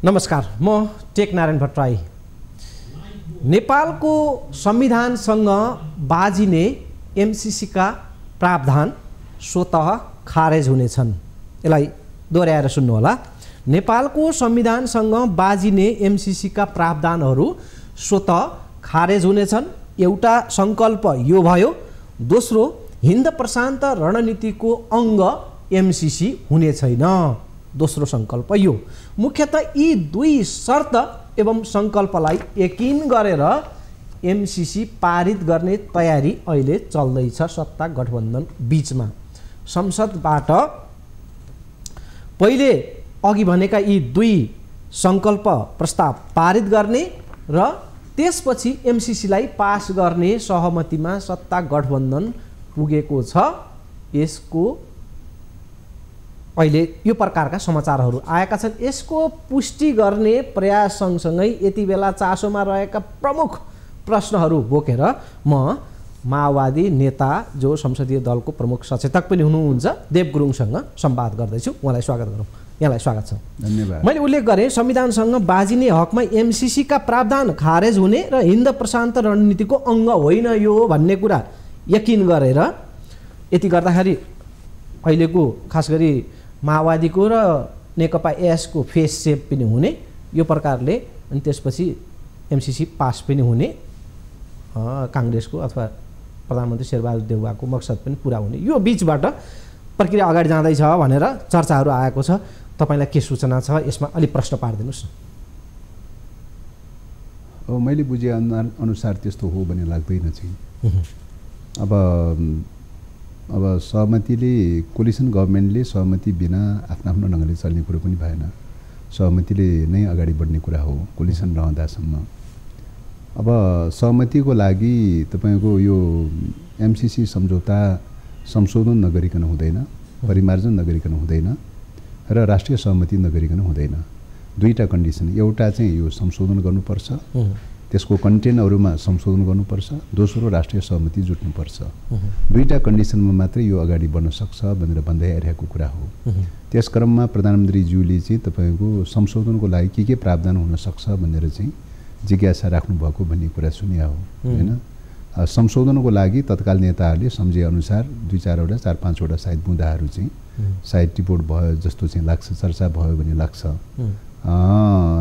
नमस्कार, म टेकनारायण भट्टराई। नेपालको संविधानसँग बाजिने एमसीसीका प्रावधान स्वतः खारेज हुनेछन्। यसलाई दोहोऱ्याएर सुन्नुहोला। नेपालको संविधानसँग बाजिने एमसीसीका प्रावधानहरू स्वतः खारेज हुनेछन्। एउटा सङ्कल्प यो भयो। दोस्रो, हिन्द प्रशान्त रणनीतिको अङ्ग एमसीसी हुने छैन। दोस्रो सङ्कल्प यो। मुख्यतः यी दुई शर्त एवं सङ्कल्पलाई यकिन गरेर एमसीसी पारित गर्ने तयारी अहिले चल्दैछ सत्ता गठबन्धन बीचमा। संसदबाट पहिले अघि भनेका यी दुई सङ्कल्प प्रस्ताव पारित गर्ने र त्यसपछि एमसीसीलाई पास गर्ने सहमतिमा सत्ता गठबन्धन पुगेको छ। यसको अहिले यो प्रकारका समाचारहरू आएका छन्। यसको पुष्टि गर्ने प्रयास सँगसँगै यति बेला चासोमा रहेका प्रमुख प्रश्नहरू बोकेर म माओवादी नेता जो संसदीय दलको प्रमुख सचेतक पनि हुनुहुन्छ देव गुरुङसँग संवाद गर्दैछु। उहाँलाई स्वागत गरौँ। यहाँलाई स्वागत छ। धन्यवाद। मैले उल्लेख गरेँ संविधानसँग बाजिने हकमा एमसीसीका प्रावधान खारेज हुने र हिन्द प्रशान्त रणनीतिको अङ्ग होइन यो भन्ने कुरा यकिन गरेर यति गर्दाखेरि अहिलेको खास गरी माओवादीको र नेकपा एसको फेस सेप पनि हुने यो प्रकारले अनि त्यसपछि एमसीसी पास पनि हुने काङ्ग्रेसको अथवा प्रधानमन्त्री शेरबहादुर देउवाको मकसद पनि पुरा हुने यो बीचबाट प्रक्रिया अगाडि जाँदैछ भनेर चर्चाहरू आएको छ। तपाईँलाई के सूचना छ यसमा अलि प्रश्न पारिदिनुहोस् न। मैले बुझे अनुसार त्यस्तो हो भन्ने लाग्दैन चाहिँ। अब सहमतिले कोलिसन गभर्मेन्टले सहमति बिना आफ्नो आफ्नो ढङ्गले चल्ने कुरो पनि भएन। सहमतिले नै अगाडि बढ्ने कुरा हो कोलिसन रहँदासम्म। अब सहमतिको लागि तपाईँको यो एमसीसी सम्झौता संशोधन नगरिकन हुँदैन, परिमार्जन नगरिकन हुँदैन र राष्ट्रिय सहमति नगरिकन हुँदैन। दुईटा कन्डिसन, एउटा चाहिँ यो संशोधन गर्नुपर्छ, त्यसको कन्टेन्टहरूमा संशोधन गर्नुपर्छ। दोस्रो, राष्ट्रिय सहमति जुट्नुपर्छ। दुईटा कन्डिसनमा मात्रै यो अगाडि बढ्न सक्छ भनेर भन्दै आइरहेको कुरा हो। त्यस क्रममा प्रधानमन्त्रीज्यूले चाहिँ तपाईँको संशोधनको लागि के प्रावधान हुन सक्छ भनेर चाहिँ जिज्ञासा राख्नुभएको भन्ने कुरा सुनिया हो होइन। संशोधनको लागि तत्काल नेताहरूले सम्झे अनुसार 2-4वटा 4-5वटा सायद बुँदाहरू चाहिँ सायद टिपोट भयो जस्तो चाहिँ लाग्छ, चर्चा भयो भन्ने लाग्छ।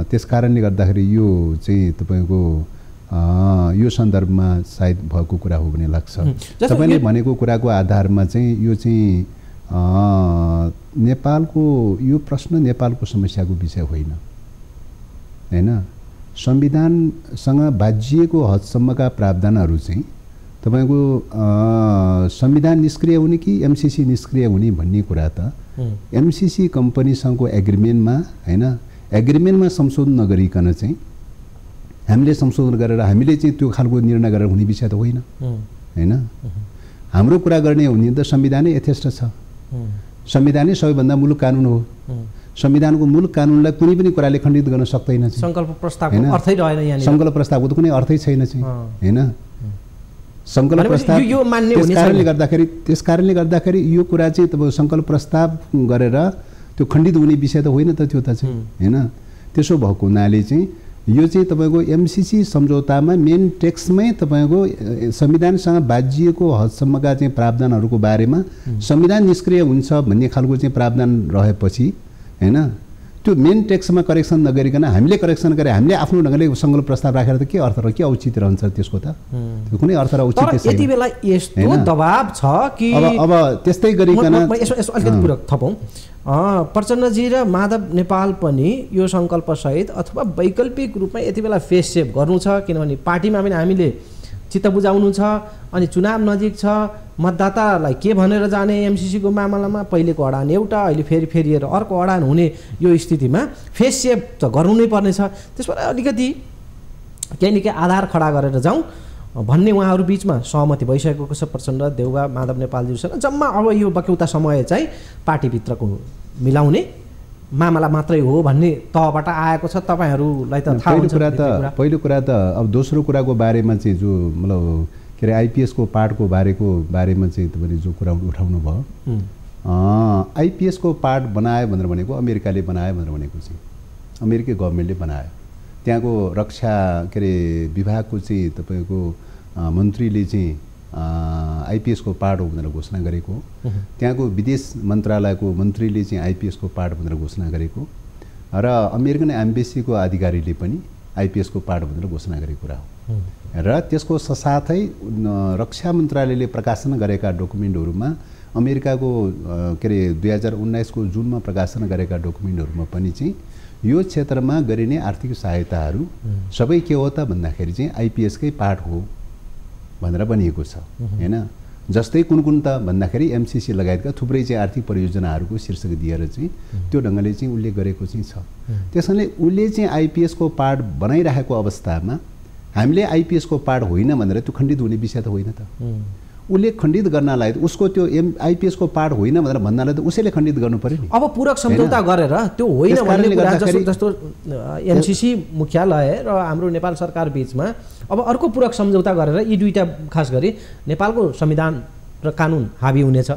त्यस कारणले गर्दाखेरि यो चाहिँ तपाईँको यो सन्दर्भमा सायद भएको कुरा हो भन्ने लाग्छ। तपाईँले भनेको कुराको आधारमा चाहिँ यो चाहिँ नेपालको यो प्रश्न नेपालको समस्याको विषय होइन होइन। संविधानसँग बाजिएको हदसम्मका प्रावधानहरू चाहिँ तपाईँको संविधान निष्क्रिय हुने कि एमसीसी निष्क्रिय हुने भन्ने कुरा त एमसीसी कम्पनीसँगको एग्रिमेन्टमा होइन, एग्रिमेन्टमा संशोधन नगरिकन चाहिँ हामीले संशोधन गरेर हामीले चाहिँ त्यो खालको निर्णय गरेर हुने विषय त होइन होइन। हाम्रो कुरा गर्ने हो भने त संविधानै यथेष्ट छ। संविधानै सबैभन्दा मूल कानुन हो। संविधानको मूल कानुनलाई कुनै पनि कुराले खण्डित गर्न सक्दैन। सङ्कल्प प्रस्तावको अर्थै रहेन यहाँ। सङ्कल्प प्रस्तावको त कुनै अर्थै छैन चाहिँ होइन। सङ्कल्प प्रस्ताव त्यस कारणले गर्दाखेरि यो कुरा चाहिँ तपाईँ सङ्कल्प प्रस्ताव गरेर त्यो खण्डित हुने विषय त होइन त त्यो त चाहिँ होइन। त्यसो भएको हुनाले चाहिँ यो चाहिँ तपाईँको एमसीसी सम्झौतामा मेन टेक्स्टमै तपाईँको संविधानसँग बाजिएको हदसम्मका चाहिँ प्रावधानहरूको बारेमा संविधान निष्क्रिय हुन्छ भन्ने खालको चाहिँ प्रावधान रहेपछि होइन, त्यो मेन टेक्स्टमा करेक्सन नगरिकन हामीले करेक्सन गरे हामीले आफ्नो ढङ्गले सङ्कल्प प्रस्ताव राखेर त के अर्थ र के औचित्य रहन्छ त्यसको त? त्यो कुनै अर्थ र औचित्य छैन। यति बेला यस्तो दबाब छ कि अब त्यस्तै गरिकन यसो अलिकति पूरक थपौँ। प्रचण्डजी र माधव नेपाल पनि यो सङ्कल्पसहित अथवा वैकल्पिक रूपमा यति बेला फेस सेभ गर्नु छ, किनभने पार्टीमा पनि हामीले चित्त बुझाउनु छ अनि चुनाव नजिक छ। मतदातालाई के भनेर जाने एमसीसीको मामलामा पहिलेको अडान एउटा अहिले फेरिएर अर्को अडान हुने यो स्थितिमा फेस सेभ त गर्नु नै पर्नेछ। त्यसबाट अलिकति केही न केही आधार खडा गरेर जाउँ भन्ने उहाँहरू बिचमा सहमति भइसकेको छ। प्रचण्ड, देउवा, माधव नेपालज्यूसँग जम्मा अब यो बक्यौता समय चाहिँ पार्टीभित्रको मिलाउने मामला मात्रै हो भन्ने तहबाट आएको छ। तपाईँहरूलाई त थाहा हुन्छ। पहिलो कुरा त अब दोस्रो कुराको बारेमा चाहिँ जो मतलब के अरे आइपिएसको पार्टको बारेमा चाहिँ तपाईँले जो कुरा उठाउनु भयो, आइपिएसको पार्ट बनायो भनेर भनेको अमेरिकाले बनायो भनेर भनेको चाहिँ अमेरिकी गभर्मेन्टले बनायो। त्यहाँको रक्षा के अरे विभागको चाहिँ तपाईँको मन्त्रीले चाहिँ आइपिएसको पार्ट हो भनेर घोषणा गरेको, त्यहाँको विदेश मन्त्रालयको मन्त्रीले चाहिँ आइपिएसको पार्ट भनेर घोषणा गरेको र अमेरिकन एम्बेसीको अधिकारीले पनि आइपिएसको पार्ट भनेर घोषणा गरेको कुरा हो। र त्यसको साथै रक्षा मन्त्रालयले प्रकाशन गरेका डकुमेन्टहरूमा अमेरिकाको के अरे 2019 को जुनमा प्रकाशन गरेका डकुमेन्टहरूमा पनि चाहिँ यो क्षेत्रमा गरिने आर्थिक सहायताहरू सबै के हो त भन्दाखेरि चाहिँ आइपिएसकै पार्ट हो भनेर भनिएको छ हैन। जस्तै कुन त भन्दाखेरि एमसीसी लगायतका थुप्रै चाहिँ आर्थिक परियोजनाहरूको शीर्षक दिएर चाहिँ त्यो ढङ्गले चाहिँ उल्लेख गरेको चाहिँ छ। त्यसैले उसले चाहिँ आइपिएसको पार्ट बनाइरहेको अवस्थामा हामीले आइपिएसको पार्ट होइन भनेर त्यो खण्डित हुने विषय त होइन त। उसले खण्डित गर्नलाई उसको त्यो आइपिएसको पार्ट होइन भनेर भन्नलाई त उसैले खण्डित गर्नु पर्यो नि। अब पूरक सम्झौता गरेर त्यो होइन भन्ने कुरा जस्तो एमसीसी मुख्यालय र हाम्रो नेपाल सरकार बीचमा अब अर्को पूरक सम्झौता गरेर यी दुईटा खास गरी नेपालको संविधान र कानुन हाबी हुनेछ,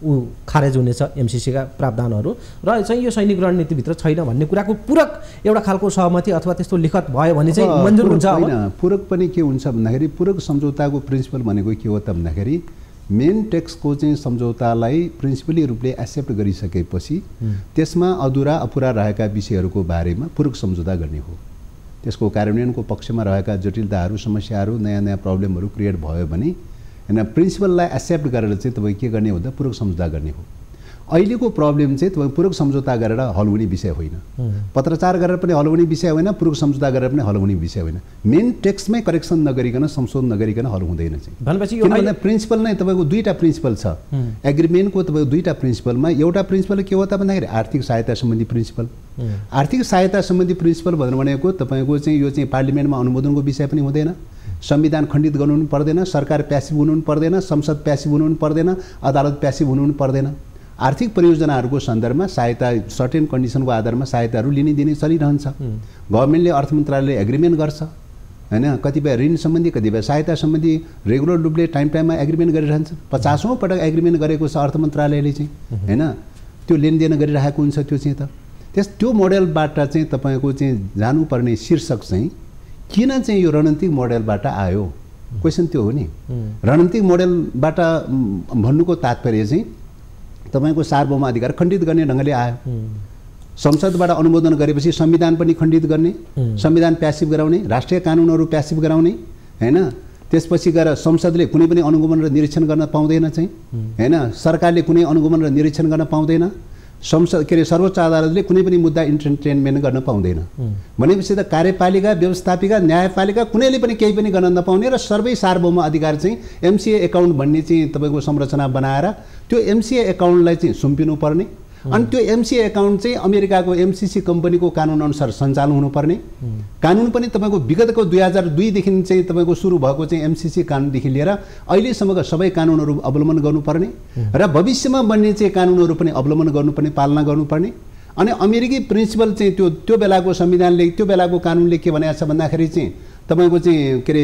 ऊ खारेज हुनेछ एमसीसीका प्रावधानहरू र चाहिँ यो सैनिक रणनीतिभित्र छैन भन्ने कुराको पूरक एउटा खालको सहमति अथवा त्यस्तो लिखत भयो भने चाहिँ मन्जुर हुन्छ। होइन, पूरक पनि के हुन्छ भन्दाखेरि पूरक सम्झौताको प्रिन्सिपल भनेको के हो त भन्दाखेरि मेन टेक्स्टको चाहिँ सम्झौतालाई प्रिन्सिपली रूपले एक्सेप्ट गरिसकेपछि त्यसमा अधुरा अपुरा रहेका विषयहरूको बारेमा पूरक सम्झौता गर्ने हो। त्यसको कार्यान्वयनको पक्षमा रहेका जटिलताहरू समस्याहरू नयाँ नयाँ प्रब्लमहरू क्रिएट भयो भने हैन प्रिन्सिपललाई एक्सेप्ट गरेर चाहिँ तपाईँ के गर्ने हो त पूरक सम्झौता गर्ने हो। अहिलेको प्रब्लम चाहिँ तपाईँ पूरक सम्झौता गरेर हल हुने विषय होइन, पत्रचार गरेर पनि हल हुने विषय होइन, पूरक सम्झौता गरेर पनि हल हुने विषय होइन। मेन टेक्स्टमै करेक्सन नगरिकन संशोधन नगरिकन हल हुँदैन चाहिँ। किनभने प्रिन्सिपल नै तपाईँको दुईवटा प्रिन्सिपल छ एग्रिमेन्टको। तपाईँको दुईवटा प्रिन्सिपलमा एउटा प्रिन्सिपल के हो त भन्दाखेरि आर्थिक सहायता सम्बन्धी प्रिन्सिपल। आर्थिक सहायता सम्बन्धी प्रिन्सिपल भनेको तपाईँको चाहिँ यो चाहिँ पार्लिमेन्टमा अनुमोदनको विषय पनि हुँदैन, संविधान खण्डित गर्नु पनि पर्दैन, सरकार प्यासिभ हुनु पनि पर्दैन, संसद प्यासिभ हुनु पनि पर्दैन, अदालत प्यासिभ हुनु पनि पर्दैन। आर्थिक परियोजनाहरूको सन्दर्भमा सहायता सर्टेन कन्डिसनको आधारमा सहायताहरू लिने दिने चलिरहन्छ। गभर्मेन्टले अर्थ मन्त्रालयले एग्रिमेन्ट गर्छ हैन, कतिपय ऋण सम्बन्धी कतिपय सहायता सम्बन्धी रेगुलर रूपले टाइममा एग्रिमेन्ट गरिरहन्छ। 50औं पटक एग्रिमेन्ट गरेको छ अर्थ मन्त्रालयले चाहिँ हैन, त्यो लेनदेन गरिरहेको हुन्छ। त्यो चाहिँ त्यो मोडेलबाट चाहिँ तपाईँको चाहिँ जानुपर्ने शीर्षक चाहिँ किन चाहिँ यो रणनीतिक मोडेलबाट आयो, क्वेसन त्यो हो नि। रणनीतिक मोडेलबाट भन्नुको तात्पर्य चाहिँ तपाईँको सार्वभौम अधिकार खण्डित गर्ने ढङ्गले आयो। संसदबाट अनुमोदन गरेपछि संविधान पनि खण्डित गर्ने, संविधान प्यासिभ गराउने, राष्ट्रिय कानुनहरू प्यासिभ गराउने हैन। त्यसपछि गएर संसदले कुनै पनि अनुगमन र निरीक्षण गर्न पाउँदैन चाहिँ हैन, सरकारले कुनै अनुगमन र निरीक्षण गर्न पाउँदैन, संसद के अरे सर्वोच्च अदालतले कुनै पनि मुद्दा इन्टरटेनमेन्ट गर्न पाउँदैन। भनेपछि त कार्यपालिका व्यवस्थापिका न्यायपालिका कुनैले पनि केही पनि गर्न नपाउने र सर्वै सार्वभौम अधिकार चाहिँ एमसिए एकाउन्ट भन्ने चाहिँ तपाईँको संरचना बनाएर त्यो एमसिए एकाउन्टलाई चाहिँ सुम्पिनु पर्ने। अनि त्यो एमसिए एकाउन्ट चाहिँ अमेरिकाको एमसिसी कम्पनीको कानुन अनुसार सञ्चालन हुनुपर्ने। कानुन पनि तपाईँको विगतको 2002 देखि चाहिँ तपाईँको सुरु भएको चाहिँ एमसिसी कानुनदेखि लिएर अहिलेसम्मका सबै कानुनहरू अवलम्बन गर्नुपर्ने र भविष्यमा बन्ने चाहिँ कानुनहरू पनि अवलम्बन गर्नुपर्ने, पालना गर्नुपर्ने। अनि अमेरिकी प्रिन्सिपल चाहिँ त्यो बेलाको संविधानले त्यो बेलाको कानुनले के भनेको छ भन्दाखेरि चाहिँ तपाईँको चाहिँ के अरे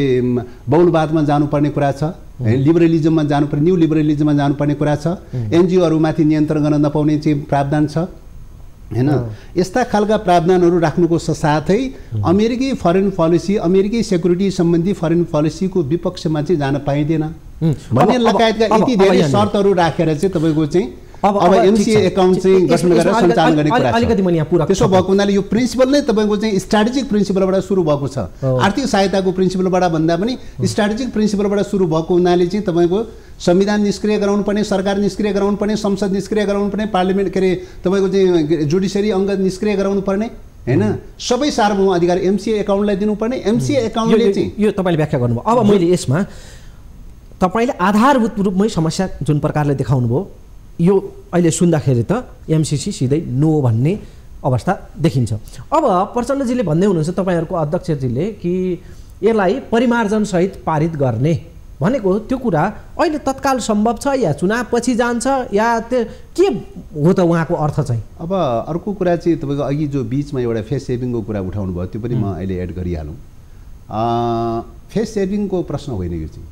बहुलवादमा जानुपर्ने कुरा छ, लिबरलिजममा जानुपर्ने, न्यू लिबरलिजममा जानुपर्ने कुरा छ, एनजिओहरूमाथि नियन्त्रण गर्न नपाउने चाहिँ प्रावधान छ हैन। यस्ता खालका प्रावधानहरू राख्नुको साथै अमेरिकी फरेन पोलिसी, अमेरिकी सेक्युरिटी सम्बन्धी फरेन पोलिसीको विपक्षमा चाहिँ जान पाइँदैन भन्ने लगायतका यति धेरै शर्तहरू राखेर चाहिँ तपाईँको चाहिँ अब एमसिए एकाउन्ट चाहिँ गठन गरेर सञ्चालन गर्ने कुरा छ। त्यसो भएको हुनाले यो प्रिन्सिपल नै तपाईँको चाहिँ स्ट्राटेजिक प्रिन्सिपलबाट सुरु भएको छ। आर्थिक सहायताको प्रिन्सिपलबाट भन्दा पनि स्ट्राटेजिक प्रिन्सिपलबाट सुरु भएको हुनाले चाहिँ तपाईँको संविधान निष्क्रिय गराउनु पर्ने, सरकार निष्क्रिय गराउनु पर्ने, संसद निष्क्रिय गराउनु पर्ने, पार्लिमेन्ट के अरे तपाईँको चाहिँ जुडिसियरी अङ्ग निष्क्रिय गराउनु पर्ने हैन, सबै सार्वभौम अधिकार एमसिए एकाउन्टलाई दिनुपर्ने। एमसिए एकाउन्टले चाहिँ यो तपाईँले व्याख्या गर्नुभयो। अब मैले यसमा तपाईँले आधारभूत रूपमै समस्या जुन प्रकारले देखाउनु भयो यो अहिले सुन्दाखेरि त एमसिसी सिधै नो भन्ने अवस्था देखिन्छ। अब प्रचण्डजीले भन्दै हुनुहुन्छ तपाईँहरूको अध्यक्षजीले कि यसलाई परिमार्जनसहित पारित गर्ने भनेको त्यो कुरा अहिले तत्काल सम्भव छ या चुनाव पछि जान्छ या के हो त उहाँको अर्थ चाहिँ? अब अर्को कुरा चाहिँ तपाईँको अघि जो बिचमा एउटा फेस सेभिङको कुरा उठाउनु भयो त्यो पनि म अहिले एड गरिहालौँ। फेस सेभिङको प्रश्न होइन, यो चाहिँ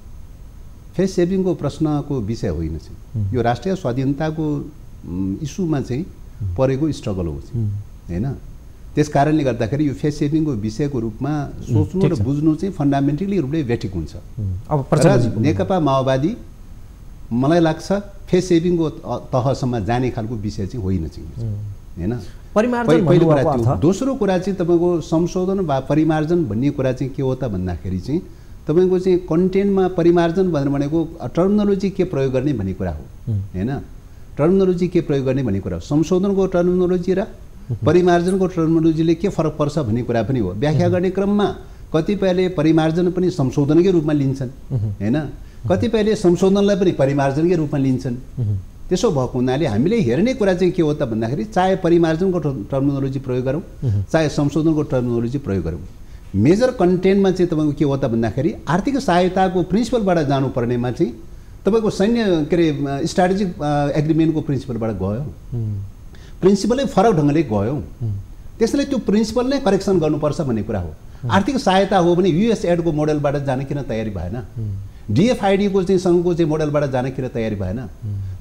फेस सेभिङको प्रश्नको विषय होइन चाहिँ, यो राष्ट्रिय स्वाधीनताको इस्युमा चाहिँ परेको स्ट्रगल हो चाहिँ हैन। त्यस कारणले गर्दाखेरि यो फेस सेभिङको विषयको रूपमा सोच्नु र बुझ्नु चाहिँ फन्डामेन्टली रूपले व्यथिक हुन्छ। अब नेकपा माओवादी मलाई लाग्छ फेस सेभिङको तहसम्म जाने खालको विषय चाहिँ होइन चाहिँ हैन। पहिलो कुरा त्यो। दोस्रो कुरा चाहिँ तपाईँको संशोधन वा परिमार्जन भन्ने कुरा चाहिँ के हो त भन्दाखेरि चाहिँ तपाईँको चाहिँ कन्टेन्टमा परिमार्जन भनेको टर्मिनोलोजी के प्रयोग गर्ने भन्ने कुरा हो हैन। टर्मिनोलोजी के प्रयोग गर्ने भन्ने कुरा हो। संशोधनको टर्मिनोलोजी र परिमार्जनको टर्मिनोलोजीले के फरक पर्छ भन्ने कुरा पनि हो। व्याख्या गर्ने क्रममा कतिपयले परिमार्जन पनि संशोधनकै रूपमा लिन्छन् हैन, कतिपयले संशोधनलाई पनि परिमार्जनकै रूपमा लिन्छन्। त्यसो भएको हुनाले हामीले हेर्ने कुरा चाहिँ के हो त भन्दाखेरि चाहे परिमार्जनको टर्मिनोलोजी प्रयोग गरौँ चाहे संशोधनको टर्मिनोलोजी प्रयोग गरौँ, मेजर कन्टेन्टमा चाहिँ तपाईँको के हो त भन्दाखेरि आर्थिक सहायताको प्रिन्सिपलबाट जानुपर्नेमा चाहिँ तपाईँको सैन्य के अरे स्ट्राटेजिक एग्रिमेन्टको प्रिन्सिपलबाट गयो, प्रिन्सिपलै फरक ढङ्गले गयो। त्यसैले त्यो प्रिन्सिपल नै करेक्सन गर्नुपर्छ भन्ने कुरा हो। आर्थिक सहायता हो भने युएसएडको मोडलबाट जान किन तयारी भएन, डिएफआइडीको चाहिँ सङ्घको चाहिँ मोडलबाट जान किन तयारी भएन,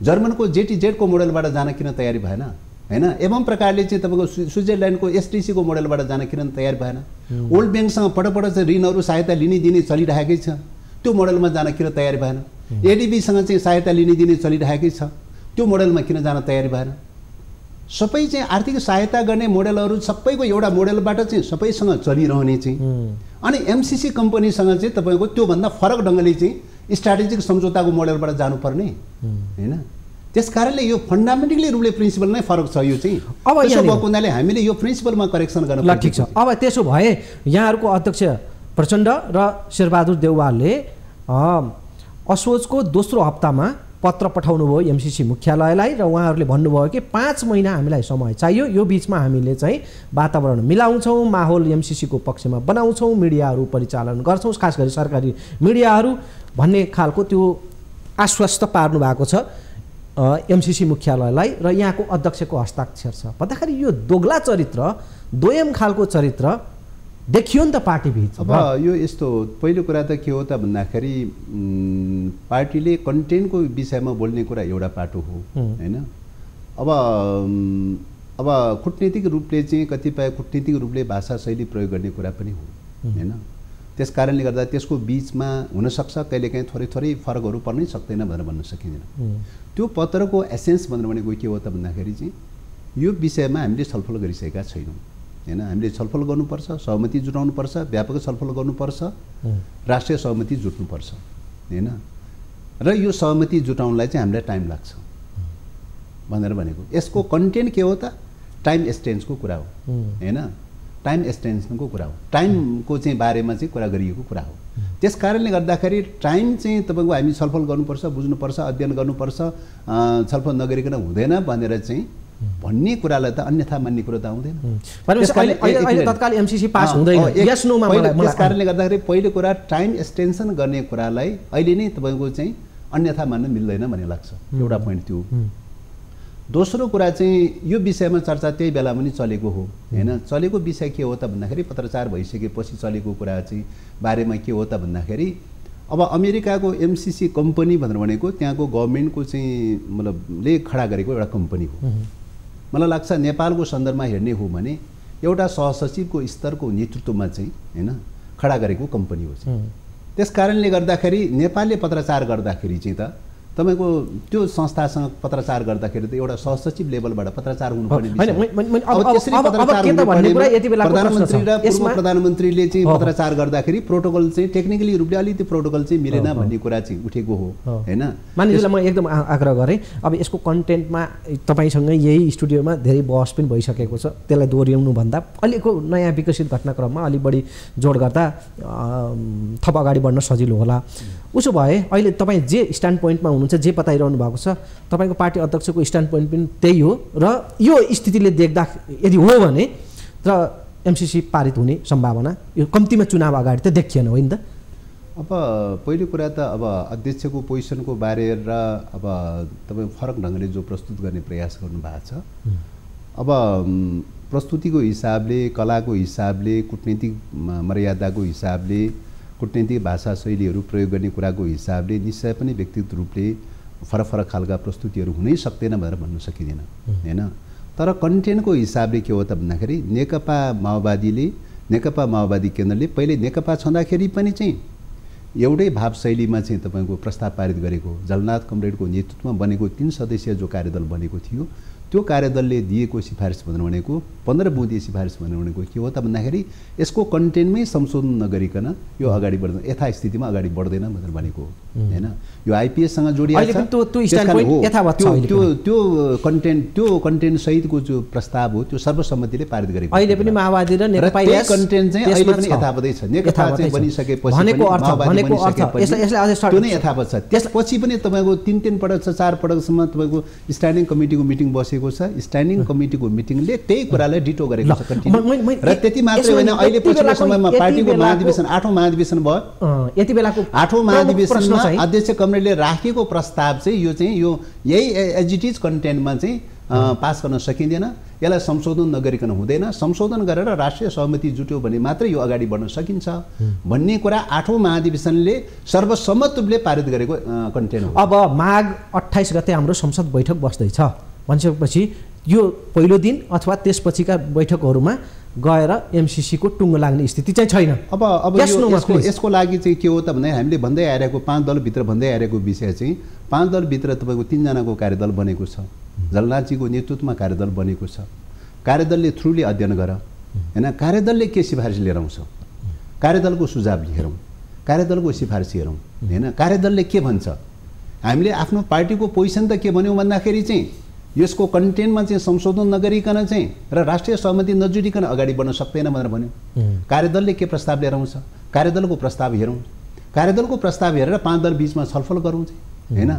जर्मनको जेटीजेडको मोडलबाट जान किन तयारी भएन हैन। एवं प्रकारले चाहिँ तपाईँको स्विजरल्यान्डको एसटिसीको मोडलबाट जान किन तयारी भएन। वर्ल्ड ब्याङ्कसँग पटक चाहिँ ऋणहरू सहायता लिने दिने चलिरहेकै छ, त्यो मोडलमा जान किन तयारी भएन। एडिबीसँग चाहिँ सहायता लिने दिने चलिरहेकै छ, त्यो मोडलमा किन जान तयारी भएन। सबै चाहिँ आर्थिक सहायता गर्ने मोडलहरू सबैको एउटा मोडलबाट चाहिँ सबैसँग चलिरहने चाहिँ अनि एमसिसी कम्पनीसँग चाहिँ तपाईँको त्योभन्दा फरक ढङ्गले चाहिँ स्ट्राटेजिक सम्झौताको मोडलबाट जानुपर्ने हैन। त्यस कारणले यो फन्डामेन्टली रूपले प्रिन्सिपल नै फरक छ। यो चाहिँ अब त्यसो भएको हुनाले हामीले यो प्रिन्सिपलमा करेक्सन गर्न ल ठिक छ। अब त्यसो भए यहाँहरूको अध्यक्ष प्रचण्ड र शेरबहादुर देउवालले असोजको दोस्रो हप्तामा पत्र पठाउनु भयो एमसिसी मुख्यालयलाई र उहाँहरूले भन्नुभयो कि 5 महिना हामीलाई समय चाहियो, यो बिचमा हामीले चाहिँ वातावरण मिलाउँछौँ, माहौल एमसिसीको पक्षमा बनाउँछौँ, मिडियाहरू परिचालन गर्छौँ, खास गरी सरकारी मिडियाहरू भन्ने खालको त्यो आश्वस्त पार्नु भएको छ एमसिसी मुख्यालयलाई र यहाँको अध्यक्षको हस्ताक्षर छ भन्दाखेरि यो दोग्ला चरित्र, दोयम खालको चरित्र देखियो नि त पार्टीभित्र। अब यो यस्तो पहिलो कुरा त के हो त भन्दाखेरि पार्टीले कन्टेन्टको विषयमा बोल्ने कुरा एउटा पाटो हो हैन। अब कूटनीतिक रूपले चाहिँ कतिपय कूटनीतिक रूपले भाषा शैली प्रयोग गर्ने कुरा पनि हो हैन। त्यस कारणले गर्दा त्यसको बिचमा हुनसक्छ कहिलेकाहीँ थोरै थोरै फरकहरू पर्नै सक्दैन भनेर भन्न सकिँदैन। त्यो पत्रको एसेन्स भनेको के हो त भन्दाखेरि चाहिँ यो विषयमा हामीले छलफल गरिसकेका छैनौँ हैन। हामीले छलफल गर्नुपर्छ, सहमति जुटाउनुपर्छ, व्यापक छलफल गर्नुपर्छ, राष्ट्रिय सहमति जुट्नुपर्छ हैन। र यो सहमति जुटाउनलाई चाहिँ हामीलाई टाइम लाग्छ भनेर भनेको। यसको कन्टेन्ट के हो त टाइम एक्सटेन्सको कुरा हो हैन, टाइम एक्सटेन्सनको कुरा हो, टाइमको चाहिँ बारेमा चाहिँ कुरा गरिएको कुरा हो। त्यस कारणले गर्दाखेरि टाइम चाहिँ तपाईँको हामी छलफल गर्नुपर्छ, बुझ्नुपर्छ, अध्ययन गर्नुपर्छ, छलफल नगरिकन हुँदैन भनेर चाहिँ भन्ने कुरालाई त अन्यथा मान्ने कुरो त आउँदैन। तत्काल एमसिसी पास हुँदैन यस नोमा मलाई। त्यस कारणले गर्दाखेरि पहिलो कुरा टाइम एक्सटेन्सन गर्ने कुरालाई अहिले नै तपाईँको चाहिँ अन्यथा मान्न मिल्दैन भन्ने लाग्छ, एउटा पोइन्ट त्यो। दोस्रो कुरा चाहिँ यो विषयमा चर्चा त्यही बेला पनि चलेको हो हैन। चलेको विषय के हो त भन्दाखेरि पत्रचार भइसकेपछि चलेको कुरा चाहिँ बारेमा के हो त भन्दाखेरि अब अमेरिकाको एमसिसी कम्पनी भनेको त्यहाँको गभर्मेन्टको चाहिँ मतलब ले खडा गरेको एउटा कम्पनी हो। मलाई लाग्छ नेपालको सन्दर्भमा हेर्ने हो भने एउटा सहसचिवको स्तरको नेतृत्वमा चाहिँ हैन खडा गरेको कम्पनी हो। त्यस कारणले गर्दाखेरि नेपालले पत्रचार गर्दाखेरि चाहिँ त तपाईको त्यो संस्थासँग पत्रचार गर्दाखेरि त एउटा सहसचिव लेभलबाट पत्रचार हुनुपर्ने प्रधानमन्त्री र पूर्व प्रधानमन्त्रीले चाहिँ पत्रचार गर्दाखेरि प्रोटोकल चाहिँ टेक्निकली रूपले अलिकति प्रोटोकल चाहिँ मिलेन भन्ने कुरा चाहिँ उठेको हो हैन। मानिसलाई म एकदम आग्रह गरेँ, अब यसको कन्टेन्टमा तपाईँसँग यही स्टुडियोमा धेरै बहस पनि भइसकेको छ, त्यसलाई दोहोऱ्याउनु भन्दा अलिको नयाँ विकसित घटनाक्रममा अलि बढी जोड गर्दा थप अगाडि बढ्न सजिलो होला। उसो भए अहिले तपाईँ जे स्ट्यान्ड पोइन्टमा हुनुहुन्छ, जे बताइरहनु भएको छ, तपाईँको पार्टी अध्यक्षको स्ट्यान्ड पोइन्ट पनि त्यही हो र यो स्थितिले देख्दा यदि हो भने र एमसिसी पारित हुने सम्भावना यो कम्तीमा चुनाव अगाडि त देखिएन होइन त। अब पहिलो कुरा त अब अध्यक्षको पोजिसनको बारे र अब तपाईँ फरक ढङ्गले जो प्रस्तुत गर्ने प्रयास गर्नुभएको छ, अब प्रस्तुतिको हिसाबले, कलाको हिसाबले, कूटनीतिक मर्यादाको हिसाबले, कूटनीतिक भाषा शैलीहरू प्रयोग गर्ने कुराको हिसाबले निश्चय पनि व्यक्तिगत रूपले फरक फरक खालका प्रस्तुतिहरू हुनै सक्दैन भनेर भन्न सकिँदैन हैन। तर कन्टेन्टको हिसाबले के हो त भन्दाखेरि नेकपा माओवादी केन्द्रले पहिले नेकपा छँदाखेरि पनि चाहिँ एउटै भावशैलीमा चाहिँ तपाईँको प्रस्ताव पारित गरेको जलनाथ कमरेडको नेतृत्वमा बनेको 3 सदस्यीय जो कार्यदल बनेको थियो त्यो कार्यदलले दिएको सिफारिस भनेको 15 बुँदे सिफारिस भनेको के हो त भन्दाखेरि यसको कन्टेन्टमै संशोधन नगरिकन यो अगाडि बढ्दैन यथास्थितिमा अगाडि बढ्दैन भनेर भनेको हैन यो आइपीएससँग जोडिएको त्यो कन्टेन्ट सहितको जो प्रस्ताव हो त्यो सर्वसम्मतिले पारित गरेको अहिले पनि माओवादी र नेकपा यस कन्टेन्ट चाहिँ अहिले पनि यथावतै छ नेकपा चाहिँ बनिसकेपछि भनेको अर्थ यसले अझै त्यो नै यथावत छ त्यसपछि पनि तपाईको 3 पटक 4 पटकसम्म तपाईको स्ट्यान्डिङ कमिटीको मिटिङ बसेको छ स्ट्यान्डिङ कमिटीको मिटिङले त्यही कुरालाई डिटो गरेको छ कन्टिन्यू र त्यति मात्रै होइन अहिले पछिल्लो समयमा पार्टीको महाधिवेशन 8औं महाधिवेशन भयो यति बेलाको 8औं महाधिवेशनमा अध्यक्ष कमरेडले राखेको प्रस्ताव चाहिँ यही एजिटिज कन्टेन्टमा चाहिँ पास गर्न सकिँदैन यसलाई संशोधन नगरिकन हुँदैन संशोधन गरेर राष्ट्रिय सहमति जुट्यो भने मात्रै यो अगाडि बढ्न सकिन्छ भन्ने कुरा 8औं महाधिवेशनले सर्वसम्मत रूपले पारित गरेको कन्टेन्ट हो अब माघ 28 गते हाम्रो संसद बैठक बस्दैछ भनिसकेपछि यो पहिलो दिन अथवा त्यसपछिका बैठकहरूमा गएर एमसीसी को टुङ्गो लाग्ने स्थिति चाहिँ छैन अब यसको लागि चाहिँ के हो त भने हामीले भन्दै आइरहेको 5 दलभित्र भन्दै आइरहेको विषय चाहिँ 5 दलभित्र तपाईँको 3 जनाको कार्यदल बनेको छ जलनाथजीको नेतृत्वमा कार्यदल बनेको छ कार्यदलले थ्रुली अध्ययन गर हैन कार्यदलले के सिफारिस लिएर आउँछ कार्यदलको सुझाव हेरौँ कार्यदलको सिफारिस हेरौँ हैन कार्यदलले के भन्छ हामीले आफ्नो पार्टीको पोजिसन त के भन्यौं भन्दाखेरि चाहिँ यसको कन्टेन्टमा चाहिँ संशोधन नगरिकन चाहिँ र राष्ट्रिय सहमति नजुटिकन अगाडि बढ्न सक्दैन भनेर भन्यो कार्यदलले के प्रस्ताव लिएर आउँछ कार्यदलको प्रस्ताव हेरौँ कार्यदलको प्रस्ताव हेरेर 5 दल बीचमा छलफल गरौँ चाहिँ हैन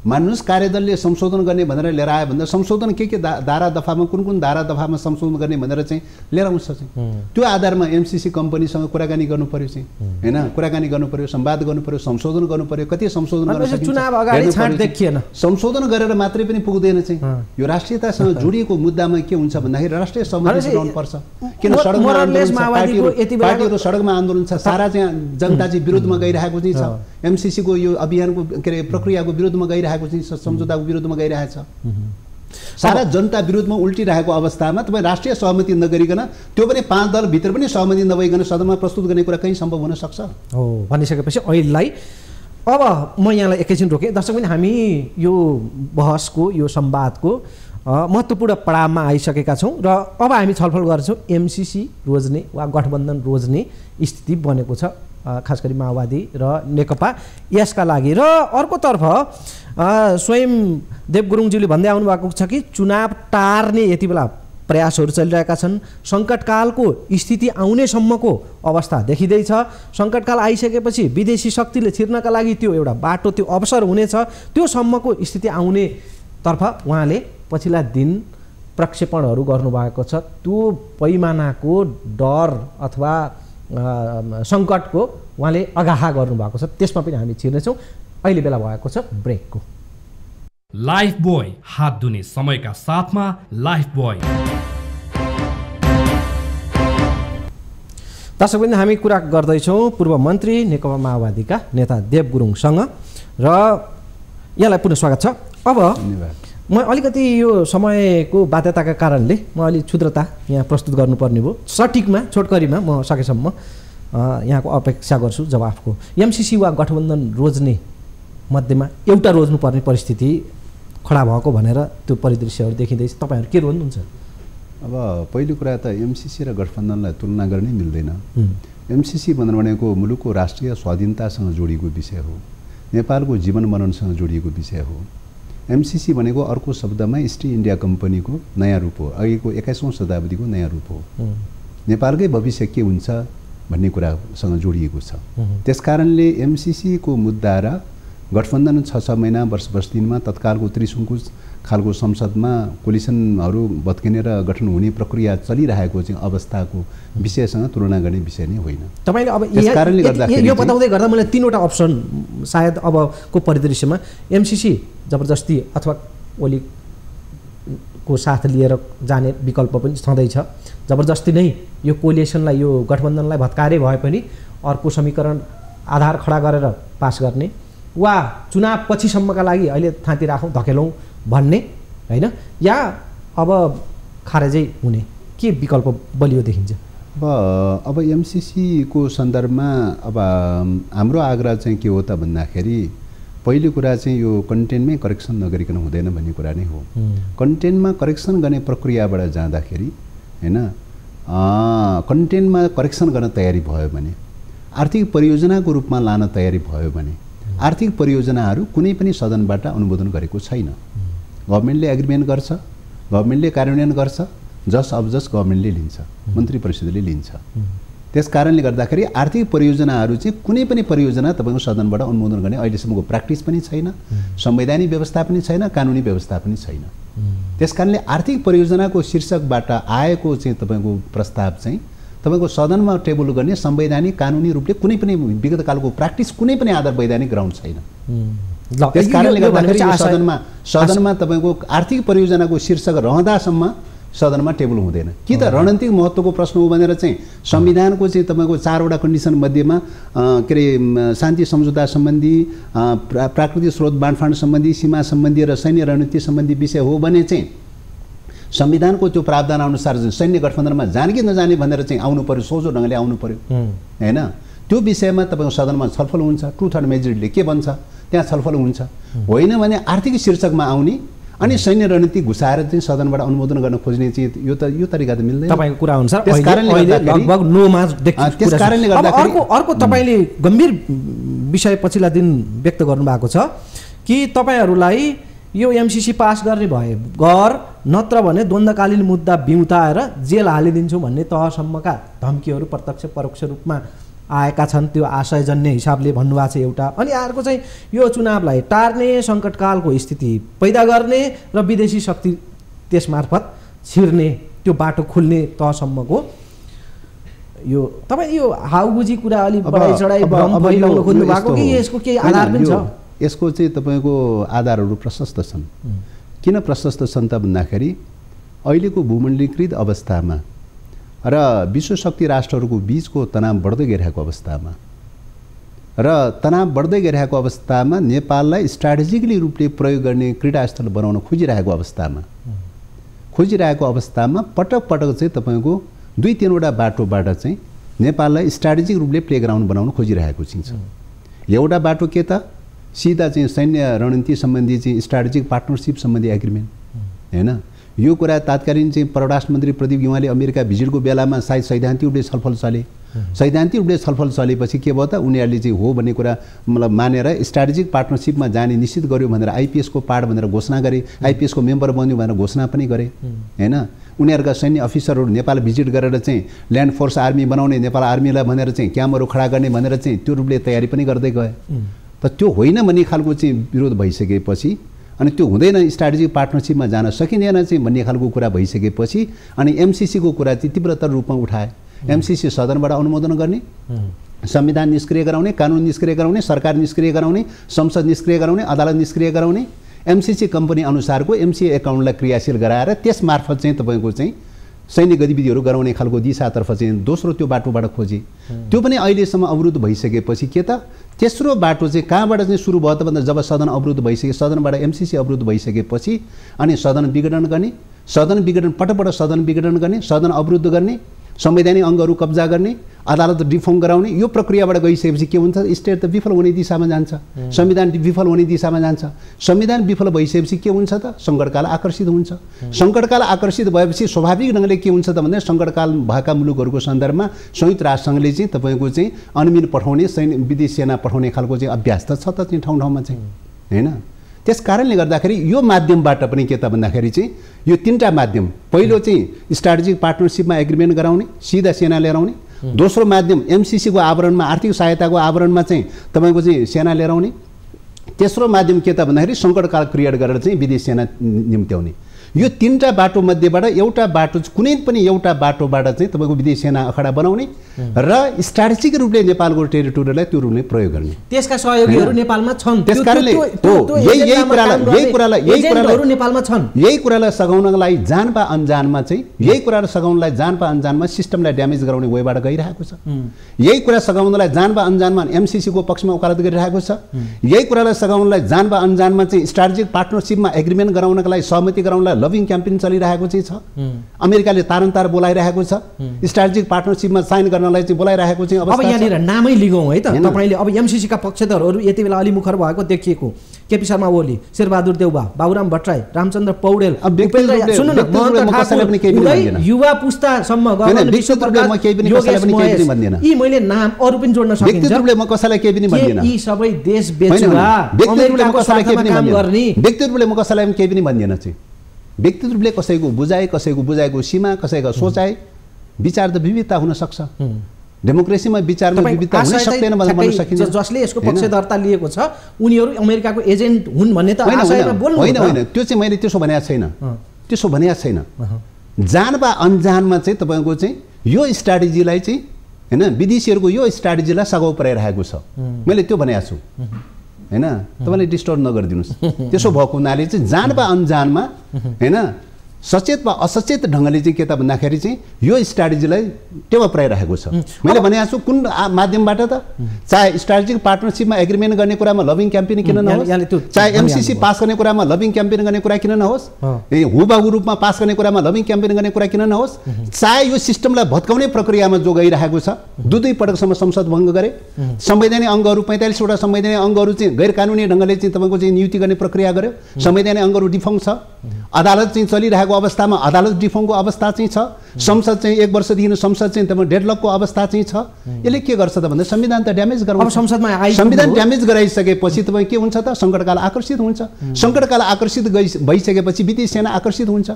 मान्नुस् कार्यदलले संशोधन गर्ने भनेर लिएर आयो भन्दा संशोधन के धारा दफामा कुन धारा दफामा संशोधन गर्ने भनेर चाहिँ लिएर आउँछ चाहिँ त्यो आधारमा एमसीसी कम्पनीसँग कुराकानी गर्नु पर्यो चाहिँ हैन कुराकानी गर्नु पर्यो संवाद गर्नु पर्यो संशोधन गर्नु पर्यो कति संशोधन गर्न सकिन्छ चुनाव अगाडि छाट देखिएन संशोधन गरेर मात्रै पनि पुग्दैन चाहिँ यो राष्ट्रियतासँग जोडिएको मुद्दामा के हुन्छ भन्दाखेरि राष्ट्रिय सहमति जुटाउनु पर्छ किन सडकमा पार्टीहरु सडकमा आन्दोलन छ सारा चाहिँ जनता चाहिँ विरोधमा गइरहेको चाहिँ छ एमसीसी को यो अभियानको के रे प्रक्रियाको विरोधमा गइरहेको चाहिँ सम्झौताको विरोधमा गइरहेछ सारा जनता विरोधमा उल्टिरहेको अवस्थामा तपाईँ राष्ट्रिय सहमति नगरिकन त्यो पनि 5 दल भित्र पनि सहमति नभइकन सदनमा प्रस्तुत गर्ने कुरा कहीं सम्भव हुन सक्छ हो भनिसकेपछि अहिलेलाई अब म यहाँलाई एकैछिन रोके दर्शक पनि हामी यो बहसको यो संवादको महत्त्वपूर्ण पडावमा आइसकेका छौं र अब हामी छलफल गर्छौं एमसीसी रोज्ने वा गठबन्धन रोज्ने स्थिति बनेको छ खास गरी माओवादी र नेकपा यसका लागि र अर्कोतर्फ स्वयं देव गुरुङज्यूले भन्दै आउनु भएको छ कि चुनाव टार्ने यति बेला प्रयासहरू चलिरहेका छन् संकटकालको स्थिति आउनेसम्मको अवस्था देखिँदैछ संकटकाल आइसकेपछि विदेशी शक्तिले छिर्नका लागि त्यो एउटा बाटो त्यो अवसर हुनेछ त्यो सम्मको स्थिति आउने तर्फ उहाँले पछिल्ला दिन प्रक्षेपणहरू गर्नुभएको छ त्यो पैमानाको डर अथवा संकटको उहाँले अगाहा गर्नुभएको छ त्यसमा पनि हामी छिर्नेछौँ अहिले बेला भएको छ ब्रेकको लाइफ बोय हात धुने समयका साथमा लाइफ बोय दर्शक पनि हामी कुरा गर्दैछौँ पूर्व मन्त्री नेकपा माओवादीका नेता देव गुरुङसँग र यहाँलाई पुनः स्वागत छ अब म अलिकति यो समयको बाध्यताका कारणले म अलि क्षुद्रता यहाँ प्रस्तुत गर्नुपर्ने भयो सटिकमा छोटकरीमा म सकेसम्म यहाँको अपेक्षा गर्छु जवाफको एमसीसी वा गठबन्धन रोज्ने मध्येमा एउटा रोज्नुपर्ने परिस्थिति खडा भएको भनेर त्यो परिदृश्यहरू देखिँदैछ तपाईँहरू के रोज्नुहुन्छ अब पहिलो कुरा त एमसीसी र गठबन्धनलाई तुलना गर्नै मिल्दैन एमसीसी भनेको मुलुकको राष्ट्रिय स्वाधीनतासँग जोडिएको विषय हो नेपालको जीवन मरणसँग जोडिएको विषय हो एमसीसी भनेको अर्को शब्दमा ईस्ट इन्डिया कम्पनीको नयाँ रूप हो अघिको 21औं शताब्दीको नयाँ रूप हो नेपालकै भविष्य के हुन्छ भन्ने कुरासँग जोडिएको छ त्यसकारणले एमसीसी को मुद्दा र गठबन्धन 6 महिना वर्ष 10 दिनमा तत्कालको त्रिसङ्कुश खालको संसदमा कोलिसनहरू भत्किने र गठन हुने प्रक्रिया चलिरहेको चाहिँ अवस्थाको विषयसँग तुलना गर्ने विषय नै होइन तपाईले अब यो बताउँदै गर्दा मलाई 3 वटा अप्सन सायद अबको परिदृश्यमा एमसीसी जबरजस्ती अथवा ओलीको साथ लिएर जाने विकल्प पनि छँदैछ जबरजस्ती नै यो कोलिसनलाई यो गठबन्धनलाई भत्कारे भए पनि अर्को समीकरण आधार खडा गरेर पास गर्ने वा चुनाव पछिसम्मका लागि अहिले थाँती राखौँ धकेलौँ भन्ने हैन या अब खारेजै हुने के विकल्प बलियो देखिन्छ? अब एमसिसीको सन्दर्भमा अब हाम्रो आग्रह चाहिँ के हो त भन्दाखेरि पहिलो कुरा चाहिँ यो कन्टेन्टमै करेक्सन नगरिकन हुँदैन भन्ने कुरा नै हो। कन्टेन्टमा करेक्सन गर्ने प्रक्रियाबाट जाँदाखेरि हैन कन्टेन्टमा करेक्सन गर्न तयारी भयो भने, आर्थिक परियोजनाको रूपमा लान तयारी भयो भने, आर्थिक परियोजनाहरू कुनै पनि सदनबाट अनुमोदन गरेको छैन। गभर्नमेन्टले एग्रिमेन्ट गर्छ, गभर्नमेन्टले कार्यान्वयन गर्छ, जस अब जस गभर्नमेन्टले लिन्छ, मन्त्री परिषदले लिन्छ। त्यस कारणले गर्दाखेरि आर्थिक परियोजनाहरू चाहिँ कुनै पनि परियोजना तपाईँको सदनबाट अनुमोदन गर्ने अहिलेसम्मको प्र्याक्टिस पनि छैन, संवैधानिक व्यवस्था पनि छैन, कानुनी व्यवस्था पनि छैन। त्यस कारणले आर्थिक परियोजनाको शीर्षकबाट आएको चाहिँ तपाईँको प्रस्ताव चाहिँ तपाईँको सदनमा टेबल गर्ने संवैधानिक कानुनी रूपले कुनै पनि विगत कालको प्र्याक्टिस कुनै पनि आधार वैधानिक ग्राउन्ड छैन। त्यस कारणले गर्दाखेरि सदनमा तपाईँको आर्थिक परियोजनाको शीर्षक रहँदासम्म सदनमा टेबल हुँदैन। कि त रणनीतिक महत्त्वको प्रश्न हो भनेर चाहिँ संविधानको चाहिँ तपाईँको 4वटा कन्डिसन मध्येमा के अरे शान्ति सम्झौता सम्बन्धी, प्राकृतिक स्रोत बाँडफाँड सम्बन्धी, सीमा सम्बन्धी र सैन्य रणनीति सम्बन्धी विषय हो भने चाहिँ संविधानको त्यो प्रावधान अनुसार सैन्य गठबन्धनमा जाने कि नजाने भनेर चाहिँ आउनु पर्यो, सोझो ढङ्गले आउनु पर्यो हैन। त्यो विषयमा तपाईँको सदनमा छलफल हुन्छ, 2/3 मेजोरिटीले के भन्छ त्यहाँ छलफल हुन्छ। होइन भने आर्थिक शीर्षकमा आउने अनि सैन्य रणनीति घुसाएर चाहिँ सदनबाट अनुमोदन गर्न खोज्ने चाहिँ यो तरिका त मिल्दैन तपाईको कुरा अनुसार। लगभग 9 मा देखिन्छ। त्यस कारणले गर्दाखेरि अर्को तपाईले गम्भीर विषय पछिल्ला दिन व्यक्त गर्नु भएको छ कि तपाईहरुलाई यो एमसीसी पास गर्ने भए नत्र भने द्वन्द्वकालीन मुद्दा बिउताएर जेल हालिदिन्छु भन्ने तहसम्मका धम्कीहरू प्रत्यक्ष परोक्ष रूपमा आएका छन्। त्यो आशयजन्य हिसाबले भन्नुभएको छ एउटा। अनि अर्को चाहिँ यो चुनावलाई टार्ने, सङ्कटकालको स्थिति पैदा गर्ने र विदेशी शक्ति त्यसमार्फत छिर्ने, त्यो बाटो खुल्ने तहसम्मको यो तपाईँ यो हाउगुजी कुरा अलि बढाइ चढाइ भ्रम फैलाउन खोज्नु भएको कि यसको केही आधार पनि छ? यसको चाहिँ तपाईँको आधारहरू प्रशस्त छन्। किन प्रशस्त छन् त भन्दाखेरि अहिलेको भूमण्डलीकृत अवस्थामा र विश्वशक्ति राष्ट्रहरूको बीचको तनाव बढ्दै गइरहेको अवस्थामा र तनाव बढ्दै गइरहेको अवस्थामा नेपाललाई स्ट्राटेजिकली रूपले प्रयोग गर्ने क्रीडास्थल बनाउन खोजिरहेको अवस्थामा पटक पटक चाहिँ तपाईँको 2-3वटा बाटोबाट चाहिँ नेपाललाई स्ट्राटेजिक रूपले प्लेग्राउन्ड बनाउन खोजिरहेको छ। एउटा बाटो के त सिधा चाहिँ सैन्य रणनीति सम्बन्धी चाहिँ स्ट्राटेजिक पार्टनरसिप सम्बन्धी एग्रिमेन्ट हैन। यो कुरा तात्कालीन चाहिँ परराष्ट्र मन्त्री प्रदीप युवाले अमेरिका भिजिटको बेलामा सायद सैद्धान्तिक रूपले छलफल चले। सैद्धान्तिक रूपले छलफल चलेपछि के भयो त उनीहरूले चाहिँ हो भन्ने कुरा मतलब मानेर स्ट्राटेजिक पार्टनरसिपमा जाने निश्चित गर्यो भनेर आइपिएसको पार्ट भनेर घोषणा गरे, आइपिएसको मेम्बर बन्यो भनेर घोषणा पनि गरे हैन। उनीहरूका सैन्य अफिसरहरू नेपाल भिजिट गरेर चाहिँ ल्यान्ड फोर्स आर्मी बनाउने, नेपाल आर्मीलाई भनेर चाहिँ क्याम्पहरू खडा गर्ने भनेर चाहिँ त्यो रूपले तयारी पनि गर्दै गए। त त्यो होइन भन्ने खालको चाहिँ विरोध भइसकेपछि अनि त्यो हुँदैन, स्ट्राटेजिक पार्टनरसिपमा जान सकिँदैन चाहिँ भन्ने खालको कुरा भइसकेपछि अनि एमसीसीको कुरा चाहिँ तीव्रतर रूपमा उठाए। एमसीसी सदनबाट अनुमोदन गर्ने, संविधान निष्क्रिय गराउने, कानुन निष्क्रिय गराउने, सरकार निष्क्रिय गराउने, संसद निष्क्रिय गराउने, अदालत निष्क्रिय गराउने, एमसीसी कम्पनी अनुसारको एमसीए एकाउन्टलाई क्रियाशील गराएर त्यसमार्फत चाहिँ तपाईँको चाहिँ सैन्य गतिविधिहरू गराउने खालको दिशातर्फ चाहिँ दोस्रो त्यो बाटोबाट खोजे। त्यो पनि अहिलेसम्म अवरुद्ध भइसकेपछि के त तेस्रो बाटो चाहिँ कहाँबाट चाहिँ सुरु भयो त भन्दा जब सदन अवरुद्ध भइसके, सदनबाट एमसीसी अवरुद्ध भइसकेपछि अनि सदन विघटन गर्ने, पटक सदन विघटन गर्ने, सदन अवरुद्ध गर्ने, संवैधानिक अङ्गहरू कब्जा गर्ने, अदालत डिफर्म गराउने, यो प्रक्रियाबाट गइसकेपछि के हुन्छ? स्टेट त विफल हुने दिशामा जान्छ, संविधान विफल हुने दिशामा जान्छ। संविधान विफल भइसकेपछि के हुन्छ त? सङ्कटकाल आकर्षित हुन्छ। सङ्कटकाल आकर्षित भएपछि स्वाभाविक ढङ्गले के हुन्छ त भन्दा सङ्कटकाल भएका मुलुकहरूको सन्दर्भमा संयुक्त राष्ट्रसङ्घले चाहिँ तपाईँको चाहिँ अनमिन पठाउने, सैन्य विदेश सेना पठाउने खालको चाहिँ अभ्यास त छ त चाहिँ ठाउँ ठाउँमा चाहिँ हैन। त्यस कारणले गर्दाखेरि यो माध्यमबाट पनि के त भन्दाखेरि चाहिँ यो 3टा माध्यम, पहिलो चाहिँ स्ट्राटेजिक पार्टनरसिपमा एग्रिमेन्ट गराउने, सिधा सेना लिएर आउने, दोस्रो माध्यम एमसीसीको आवरणमा आर्थिक सहायताको आवरणमा चाहिँ तपाईँको चाहिँ सेना लिएर आउने, तेस्रो माध्यम के त भन्दाखेरि सङ्कटकाल क्रिएट गरेर चाहिँ विदेश सेना निम्त्याउने। यो 3टा बाटो मध्येबाट एउटा बाटो, कुनै पनि एउटा बाटोबाट चाहिँ तपाईँको विदेश सेना अखडा बनाउने र स्ट्राटेजिक रूपले नेपालको टेरिटोरीलाई त्यो रूपले प्रयोग गर्ने। त्यसका सहयोगीहरू नेपालमा छन्। त्यसकारणले यही कुरालाई सघाउनका लागि जान वा अनजानमा चाहिँ सिस्टमलाई ड्यामेज गराउने वेबाट गइरहेको छ। यही कुरा सघाउनलाई जान वा अनजानमा एमसीसीको पक्षमा वकालत गरिरहेको छ। यही कुरालाई सघाउनलाई जान वा अनजानमा चाहिँ स्ट्राटेजिक पार्टनरसिपमा एग्रिमेन्ट गराउनका लागि, सहमति गराउनलाई लभिङ क्याम्पेन चलिरहेको चाहिँ छ। अमेरिकाले तारन्तार बोलाइरहेको छ, स्ट्राटेजिक पार्टनरसिपमा साइन गर्नलाई चाहिँ बोलाइरहेको चाहिँ अब यहाँनिर नामै लिगौँ है त तपाईँले। अब एमसीसीका पक्षधरहरू यति बेला अलि मुखर भएको देखिएको केपी शर्मा ओली, शेरबहादुर देउवा, बाबुराम भट्टराई, रामचन्द्र पौडेल, युवा पुस्तासम्म यी मैले नाम अरू पनि जोड्न सकिन्छ। म कसैलाई केही पनि भन्दिनँ, यी सबै देश बेचुवा व्यक्तित्वले म कसैलाई पनि केही पनि भन्दिनँ चाहिँ। व्यक्तित्वले कसैको बुझाएको सीमा, कसैको सोचाइ विचार त विविधता हुन सक्छ। डेमोक्रेसीमा विचारमा विविधता हुन सक्दैन भन्न सकिन्छ। जसले यसको पक्षधरता लिएको छ उनीहरू अमेरिकाको एजेन्ट हुन् भन्ने त आशयमा बोल्नु होइन होइन, त्यो चाहिँ मैले त्यसो भनेको छैन। जान वा अनजानमा चाहिँ तपाईँको चाहिँ यो स्ट्राटेजीलाई चाहिँ हैन विदेशीहरूको यो स्ट्राटेजीलाई सघाउ पुर्याइरहेको छ, मैले त्यो भनेको छु हैन। तपाईँले डिस्टर्ब नगरिदिनुहोस्। त्यसो भएको हुनाले चाहिँ जान वा अनजानमा हैन सचेत वा असचेत ढङ्गले चाहिँ के त भन्दाखेरि चाहिँ यो स्ट्राटेजीलाई टेवा पुर्याइरहेको छ। मैले भनेको छु कुन माध्यमबाट त, चाहे स्ट्राटेजिक पार्टनरसिपमा एग्रिमेन्ट गर्ने कुरामा लभिङ क्याम्पेन किन नहोस्, चाहे एमसीसी पास गर्ने कुरामा लभिङ क्याम्पेन गर्ने कुरा किन नहोस्, हुबहु रूपमा पास गर्ने कुरामा लभिङ क्याम्पेन गर्ने कुरा किन नहोस्, चाहे यो सिस्टमलाई भत्काउने प्रक्रियामा जो गइरहेको छ, दुई पटकसम्म संसद भङ्ग गरे, संवैधानिक अङ्गहरू 45 वटा संवैधानिक अङ्गहरू चाहिँ गैर कानुनी ढङ्गले चाहिँ तपाईँको चाहिँ नियुक्ति गर्ने प्रक्रिया गर्यो, संवैधानिक अङ्गहरू डिफङ्क छ, अदालत चाहिँ चलिरहेको अवस्थामा अदालत डिफङ्कको अवस्था चाहिँ छ, संसद चाहिँ 1 वर्षदेखि संसद चाहिँ तपाईँ डेडलकको अवस्था चाहिँ छ। यसले के गर्छ त भन्दा संविधान त ड्यामेज गराउँछ। संविधान ड्यामेज गराइसकेपछि तपाईँ के हुन्छ त, सङ्कटकाल आकर्षित हुन्छ। सङ्कटकाल आकर्षित भइसकेपछि विदेशी सेना आकर्षित हुन्छ।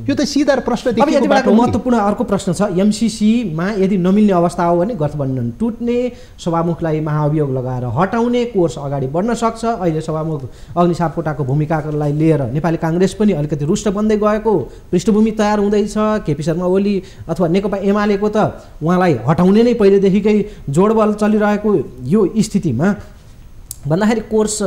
यो त सिधा प्रश्न देखिएको। महत्त्वपूर्ण अर्को प्रश्न छ, एमसीसीमा यदि नमिल्ने अवस्था हो भने गठबन्धन टुट्ने, सभामुखलाई महाअभियोग लगाएर हटाउने, कोर्स अगाडि बढ्न सक्छ। अहिले सभामुख अग्नि सापकोटाको भूमिकालाई लिएर नेपाली काङ्ग्रेस पनि अलिकति रुष्ट बन्दै गएको पृष्ठभूमि तयार हुँदैछ। केपी शर्मा ओली अथवा नेकपा एमालेको त उहाँलाई हटाउने नै पहिलेदेखिकै जोडबल चलिरहेको यो स्थितिमा भन्दाखेरि कोर्स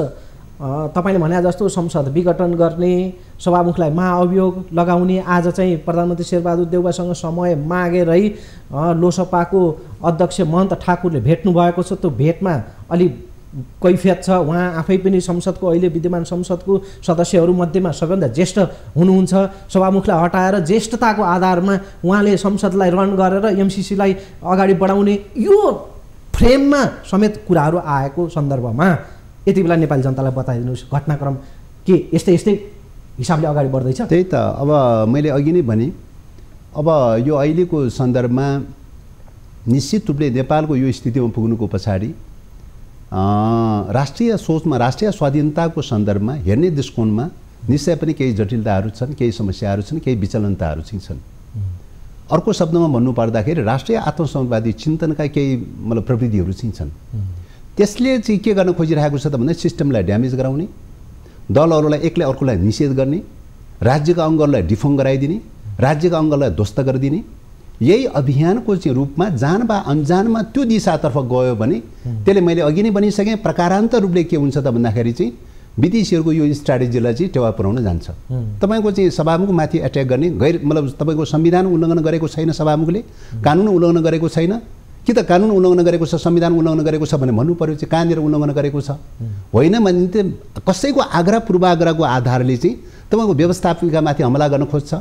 तपाईँले भने जस्तो संसद विघटन गर्ने, सभामुखलाई महाअभियोग लगाउने, आज चाहिँ प्रधानमन्त्री शेरबहादुर देउवासँग समय मागेरै लोसपाको अध्यक्ष महन्त ठाकुरले भेट्नु भएको छ। त्यो भेटमा अलि कैफियत छ। उहाँ आफै पनि संसदको अहिले विद्यमान संसदको सदस्यहरूमध्येमा सबैभन्दा ज्येष्ठ हुनुहुन्छ। सभामुखलाई हटाएर ज्येष्ठताको आधारमा उहाँले संसदलाई रन गरेर एमसीसीलाई अगाडि बढाउने यो फ्रेममा समेत कुराहरू आएको सन्दर्भमा यति बेला नेपाली जनतालाई बताइदिनुहोस्, घटनाक्रम के यस्तै हिसाबले अगाडि बढ्दैछ? त्यही त अब मैले अघि नै भने, अब यो अहिलेको सन्दर्भमा निश्चित रूपले नेपालको यो स्थितिमा पुग्नुको पछाडि राष्ट्रिय सोचमा, राष्ट्रिय स्वाधीनताको सन्दर्भमा हेर्ने दृष्टिकोणमा निश्चय पनि केही जटिलताहरू छन्, केही समस्याहरू छन्, केही विचलनताहरू चाहिँ छन्। अर्को शब्दमा भन्नुपर्दाखेरि राष्ट्रिय आत्मसमाजवादी चिन्तनका केही मतलब प्रविधिहरू चाहिँ छन्। त्यसले चाहिँ के गर्न खोजिरहेको छ त भन्दा सिस्टमलाई ड्यामेज गराउने, दलहरूलाई एकले अर्कोलाई निषेध गर्ने, राज्यका अङ्गहरूलाई डिफङ गराइदिने, राज्यका अङ्गलाई ध्वस्त गरिदिने, यही अभियानको चाहिँ रूपमा जान वा अनजानमा त्यो दिशातर्फ गयो भने त्यसले मैले अघि नै भनिसकेँ प्रकारान्त रूपले के हुन्छ त भन्दाखेरि चाहिँ विदेशीहरूको यो स्ट्राटेजीलाई चाहिँ टेवा पुर्याउन जान्छ। तपाईँको चाहिँ सभामुखमाथि एट्याक गर्ने, गैर मतलब तपाईँको संविधान उल्लङ्घन गरेको छैन, सभामुखले कानुन उल्लङ्घन गरेको छैन कि त कानुन उल्लङ्घन गरेको छ, संविधान उल्लङ्घन गरेको छ भने भन्नु पर्यो चाहिँ कहाँनिर उल्लङ्घन गरेको छ। होइन भने चाहिँ कसैको आग्रह पूर्वाग्रहको आधारले चाहिँ तपाईँको व्यवस्थापिकामाथि हमला गर्न खोज्छ,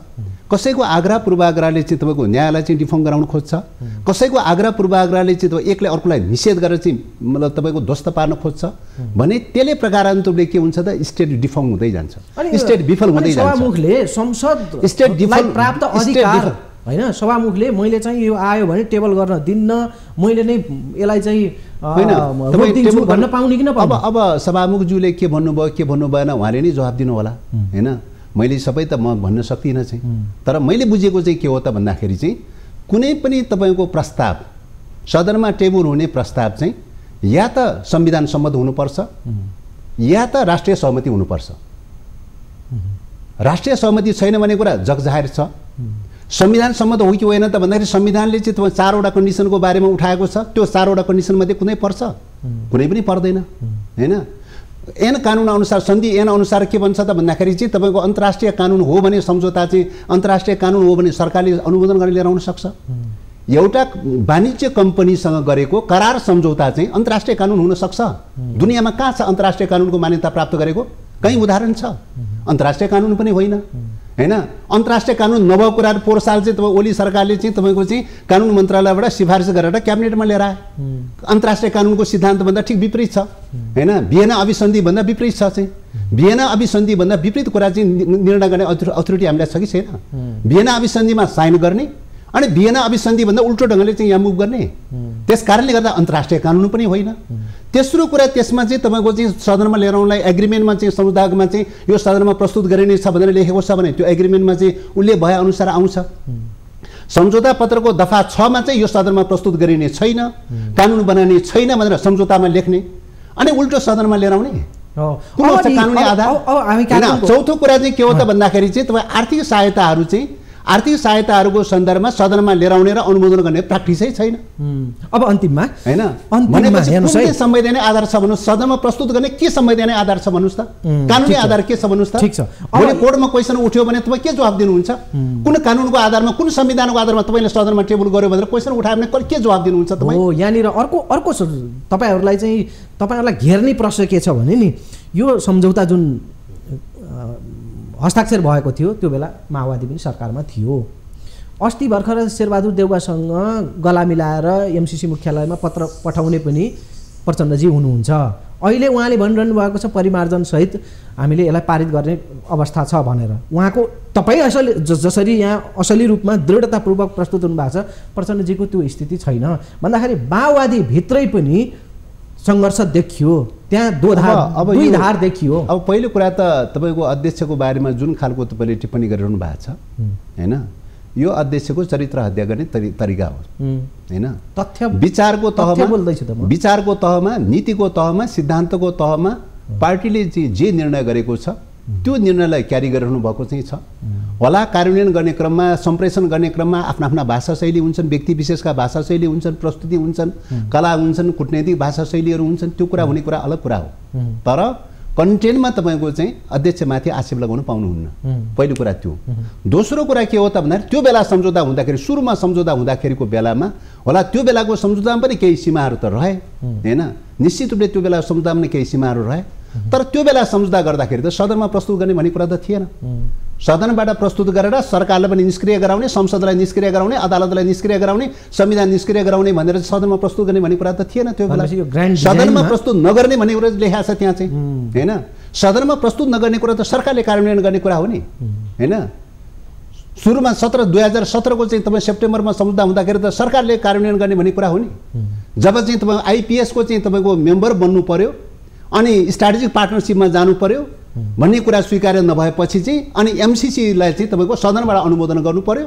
कसैको आग्रह पूर्वाग्रहले चाहिँ तपाईँको न्यायलाई चाहिँ डिफङ गराउन खोज्छ, कसैको आग्रह पूर्वाग्रहले चाहिँ तपाईँ एकले अर्कोलाई निषेध गरेर चाहिँ मतलब तपाईँको ध्वस्त पार्न खोज्छ भने त्यसले प्रकारान्त रूपले के हुन्छ त स्टेट डिफङ हुँदै जान्छ, स्टेट विफल हुँदै जान्छ। सभामुखले संसद स्टेट डिफल प्राप्त अधिकार होइन, सभामुखले मैले चाहिँ यो आयो भने टेबल गर्न दिन्न, मैले नै यसलाई चाहिँ भन्न पाउने कि नपाउने। अब सभामुखज्यूले के भन्नुभयो के भन्नु भएन उहाँले नै जवाब दिनु होला होइन, मैले सबै त म भन्न सक्दिनँ चाहिँ। तर मैले बुझेको चाहिँ के हो त भन्दाखेरि चाहिँ कुनै पनि तपाईँको प्रस्ताव सदनमा टेबल हुने प्रस्ताव चाहिँ या त संविधान सम्मत हुनुपर्छ या त राष्ट्रिय सहमति हुनुपर्छ। राष्ट्रिय सहमति छैन भन्ने कुरा जगजाहेर छ। संविधान सम्मत हो कि होइन त भन्दाखेरि संविधानले चाहिँ तपाईँ 4वटा कन्डिसनको बारेमा उठाएको छ, त्यो 4वटा कन्डिसनमध्ये कुनै पर्छ? कुनै पनि पर्दैन होइन। ऐन कानुन अनुसार सन्धि ऐन अनुसार के भन्छ त भन्दाखेरि चाहिँ तपाईँको अन्तर्राष्ट्रिय कानुन हो भने सम्झौता चाहिँ अन्तर्राष्ट्रिय कानुन हो भने सरकारले अनुमोदन गरेर लिएर आउन सक्छ। एउटा वाणिज्य कम्पनीसँग गरेको करार सम्झौता चाहिँ अन्तर्राष्ट्रिय कानुन हुन सक्छ। दुनियाँमा कहाँ छ अन्तर्राष्ट्रिय कानुनको मान्यता प्राप्त गरेको? कहीँ उदाहरण छ? अन्तर्राष्ट्रिय कानुन पनि होइन हैन अन्तर्राष्ट्रिय कानुन नभएको कुराहरू पोहोर साल चाहिँ तपाईँ ओली सरकारले चाहिँ तपाईँको चाहिँ कानुन मन्त्रालयबाट सिफारिस गरेर क्याबिनेटमा लिएर आए अन्तर्राष्ट्रिय कानुनको सिद्धान्तभन्दा ठिक विपरीत छ हैन भिएना अभिसन्धिभन्दा विपरीत छ चाहिँ भिएना अभिसन्धिभन्दा विपरीत कुरा चाहिँ निर्णय गर्ने अथोरिटी हामीलाई छ कि छैन भिएना अभिसन्धिमा साइन गर्ने अनि भिएना अभिसन्धिभन्दा उल्टो ढङ्गले चाहिँ यहाँ मुभ गर्ने त्यस कारणले गर्दा अन्तर्राष्ट्रिय कानुन पनि होइन तेस्रो कुरा त्यसमा चाहिँ तपाईँको चाहिँ सदनमा लिएर आउनलाई एग्रिमेन्टमा चाहिँ संविधानमा चाहिँ यो सदनमा प्रस्तुत गरिनेछ भनेर लेखेको छ भने त्यो एग्रिमेन्टमा चाहिँ उल्लेख भए अनुसार आउँछ सम्झौता पत्रको दफा 6 मा चाहिँ यो सदनमा प्रस्तुत गरिने छैन कानुन बनाउने छैन भनेर सम्झौतामा लेख्ने अनि उल्टो सदनमा लिएर आउने कानुनी आधार चौथो कुरा चाहिँ के हो त भन्दाखेरि चाहिँ तपाईँ आर्थिक सहायताहरूको सन्दर्भमा सदनमा लिएर आउने र अनुमोदन गर्ने प्र्याक्टिसै छैन अब अन्तिममा हैन भनेपछि कुन संवैधानिक आधार छ भन्नु सदनमा प्रस्तुत गर्ने के संवैधानिक आधार छ भन्नुस् त कानुनी आधार के छ भन्नुस् त ठीक छ भोलि कोर्टमा क्वेशन उठ्यो भने तपाईँ के जवाफ दिनुहुन्छ कुन कानुनको आधारमा कुन संविधानको आधारमा तपाईले सदनमा टेबल गर्यो भनेर क्वेशन उठायो भने के जवाफ दिनुहुन्छ तपाईँ हो यहाँनिर अर्को तपाईहरुलाई चाहिँ तपाईहरुलाई घेर्ने प्रश्न के छ भने नि यो सम्झौता जुन हस्ताक्षर भएको थियो त्यो बेला माओवादी पनि सरकारमा थियो अस्ति भर्खर शेरबहादुर देउवासँग गला मिलाएर एमसीसी मुख्यालयमा पत्र पठाउने पनि प्रचण्डजी हुनुहुन्छ अहिले उहाँले भनिरहनु भएको छ परिमार्जन सहित हामीले यसलाई पारित गर्ने अवस्था छ भनेर उहाँको तपाई असली जसरी यहाँ असली रूपमा दृढतापूर्वक प्रस्तुत हुनुभएको छ प्रचण्डजीको त्यो स्थिति छैन भन्दाखेरि माओवादी भित्रै पनि संघर्ष देखियो त्यहाँ दुई धार देखियो अब पहिलो कुरा त तपाईको अध्यक्षको बारेमा जुन खालको तपाईले टिप्पणी गरिरहनु भएको छ हैन यो अध्यक्षको चरित्र हत्या गर्ने तरिका हो हैन तथ्य विचारको तहमा बोल्दैछु त म विचारको तहमा नीतिको तहमा सिद्धान्तको तहमा पार्टीले जे निर्णय गरेको छ त्यो निर्णयलाई क्यारी गरिरहनु भएको चाहिँ छ होला कार्यान्वयन गर्ने क्रममा सम्प्रेषण गर्ने क्रममा आफ्ना आफ्ना भाषा शैली हुन्छन् व्यक्ति विशेषका भाषा शैली हुन्छन् प्रस्तुति हुन्छन् कला हुन्छन् कूटनीतिक भाषा शैलीहरू हुन्छन् त्यो कुरा हुने कुरा अलग कुरा हो तर कन्टेन्टमा तपाईको चाहिँ अध्यक्षमाथि आक्षेप लगाउन पाउनुहुन्न पहिलो कुरा त्यो दोस्रो कुरा के हो त भन्दा त्यो बेला सम्झौता हुँदाखेरि सुरुमा सम्झौता हुँदाखेरिको बेलामा होला त्यो बेलाको सम्झौतामा पनि केही सीमाहरू त रहे हैन निश्चित रूपले त्यो बेला सम्झौतामा पनि केही सीमाहरू रहे तर त्यो बेला सम्झौता गर्दाखेरि त सदनमा प्रस्तुत गर्ने भन्ने कुरा त थिएन सदनबाट प्रस्तुत गरेर सरकारलाई पनि निष्क्रिय गराउने संसदलाई निष्क्रिय गराउने अदालतलाई निष्क्रिय गराउने संविधान निष्क्रिय गराउने भनेर सदनमा प्रस्तुत गर्ने भन्ने कुरा त थिएन त्यो बेला सदनमा प्रस्तुत नगर्ने भन्ने कुरा लेखा छ त्यहाँ चाहिँ हैन सदनमा प्रस्तुत नगर्ने कुरा त सरकारले कार्यान्वयन गर्ने कुरा हो नि हैन सुरुमा 2017 को चाहिँ तपाईँ सेप्टेम्बरमा सम्झौता हुँदाखेरि त सरकारले कार्यान्वयन गर्ने भन्ने कुरा हो नि जब चाहिँ तपाईँ आइपीएस को चाहिँ तपाईको मेम्बर बन्नु पर्यो अनि स्ट्र्याटेजिक पार्टनरशिपमा जानु पर्यो भन्ने कुरा स्वीकार्य नभएपछि चाहिँ अनि एमसीसीलाई चाहिँ तपाईको सदनबाट अनुमोदन गर्नु पर्यो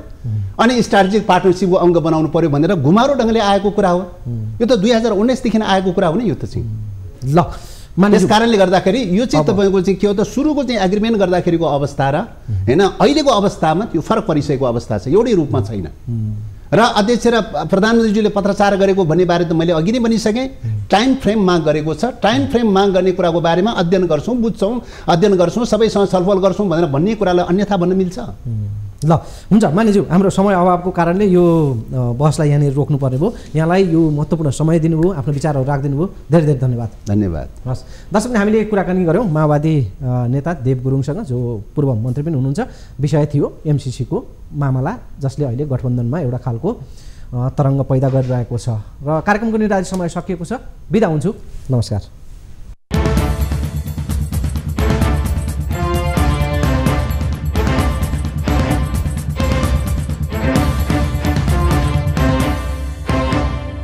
अनि स्ट्र्याटेजिक पार्टनरशिपको अङ्ग बनाउनु पर्यो भनेर घुमारो ढङ्गले आएको कुरा हो यो त 2019 देखि आएको कुरा हो नि यो त चाहिँ ल त्यस कारणले गर्दाखेरि यो चाहिँ तपाईको चाहिँ के हो त सुरुको चाहिँ एग्रिमेन्ट गर्दाखेरिको अवस्था र हैन अहिलेको अवस्थामा त्यो फरक परिसकेको अवस्था छ एउटै रूपमा छैन र अध्यक्ष र प्रधानमन्त्रीजीले पत्रचार गरेको भन्ने बारे त मैले अघि नै भनिसकेँ टाइम फ्रेम माग गरेको छ टाइम फ्रेम माग गर्ने कुराको बारेमा अध्ययन गर्छौँ बुझ्छौँ अध्ययन गर्छौँ सबैसँग छलफल गर्छौँ भनेर भन्ने कुरालाई अन्यथा भन्न मिल्छ ल हुन्छ मानिज्यू हाम्रो समय अभावको कारणले यो बहसलाई यहाँनिर रोक्नु पर्ने भयो यहाँलाई यो महत्त्वपूर्ण समय दिनुभयो आफ्नो विचारहरू राखिदिनु भयो धेरै धेरै धन्यवाद हस् दर्शकले हामीले कुराकानी गऱ्यौँ माओवादी नेता देव गुरुङसँग जो पूर्व मन्त्री पनि हुनुहुन्छ विषय थियो एमसीसीको मामला जसले अहिले गठबन्धनमा एउटा खालको तरङ्ग पैदा गरिरहेको छ र कार्यक्रमको निर्धारित समय सकिएको छ बिदा हुन्छु नमस्कार